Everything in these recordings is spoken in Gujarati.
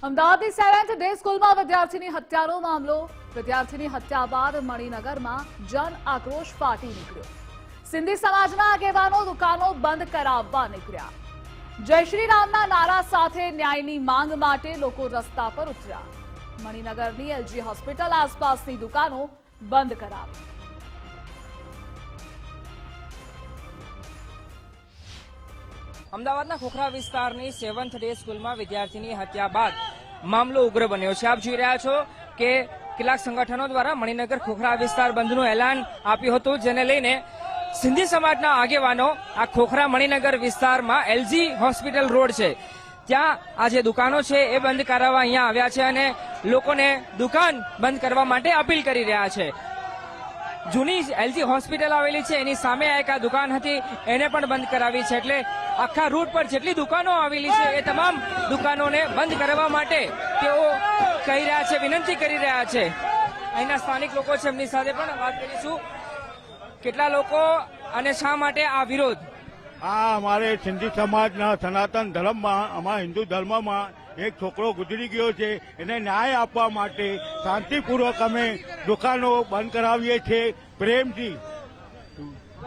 અમદાવાદની 7th ડે સ્કૂલમાં વિદ્યાર્થીની હત્યાનો મામલો. વિદ્યાર્થીની હત્યા બાદ મણિનગરમાં જન આક્રોશ ફાટી નીકળ્યો. સિંધી સમાજના આગેવાનો દુકાનો બંધ કરાવવા નીકળ્યા. જય શ્રી રામના નારા સાથે ન્યાયની માંગ માટે લોકો રસ્તા પર ઉતર્યા. મણિનગરની એલજી હોસ્પિટલ આસપાસની દુકાનો બંધ કરાવી. અમદાવાદના ખોખરા વિસ્તારની 7th ડે સ્કૂલમાં વિદ્યાર્થીની હત્યા બાદ મામલો ઉગ્ર બન્યો છે. આપ જોઈ રહ્યા છો કે કેટલાક સંગઠનો દ્વારા મણિનગર ખોખરા વિસ્તાર બંધનું એલાન આપ્યું હતું, જેને લઈને સિંધી સમાજના આગેવાનો આ ખોખરા મણિનગર વિસ્તારમાં એલજી હોસ્પિટલ રોડ છે ત્યાં આ જે દુકાનો છે એ બંધ કરાવવા અહીંયા આવ્યા છે અને લોકોને દુકાન બંધ કરવા માટે અપીલ કરી રહ્યા છે. જૂની એલજી હોસ્પિટલ આવેલી છે એની સામે એક આ દુકાન હતી એને પણ બંધ કરાવી છે. એટલે આખા રૂટ પર જેટલી દુકાનો આવેલી છે એ તમામ દુકાનોને બંધ કરવા માટે તેઓ કહી રહ્યા છે, વિનંતી કરી રહ્યા છે. અહીંના સ્થાનિક લોકો છે, એમની સાથે પણ વાત કરીશું. કેટલા લોકો અને શા માટે આ વિરોધ? આ અમારે સિંધી સમાજના સનાતન ધર્મમાં, અમારા હિન્દુ ધર્મમાં એક છોકરો ગુજરી ગયો છે, એને ન્યાય આપવા માટે શાંતિપૂર્વક અમે દુકાનો બંધ કરાવીએ છીએ પ્રેમથી.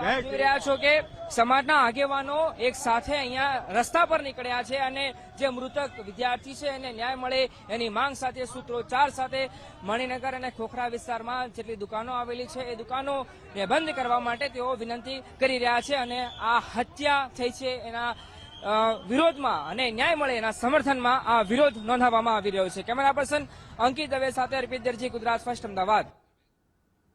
જોઈ રહ્યા છો કે સમાજના આગેવાનો એક સાથે અહીંયા રસ્તા પર નીકળ્યા છે અને જે મૃતક વિદ્યાર્થી છે એને ન્યાય મળે એની માંગ સાથે, સૂત્રોચ્ચાર સાથે મણિનગર અને ખોખરા વિસ્તારમાં જેટલી દુકાનો આવેલી છે એ દુકાનોને બંધ કરવા માટે તેઓ વિનંતી કરી રહ્યા છે અને આ હત્યા થઈ છે એના વિરોધમાં અને ન્યાય મળે એના સમર્થનમાં આ વિરોધ નોંધાવવામાં આવી રહ્યો છે. કેમેરા પર્સન અંકિત દવે સાથે અર્પિત દરજી, ગુજરાત ફર્સ્ટ, અમદાવાદ.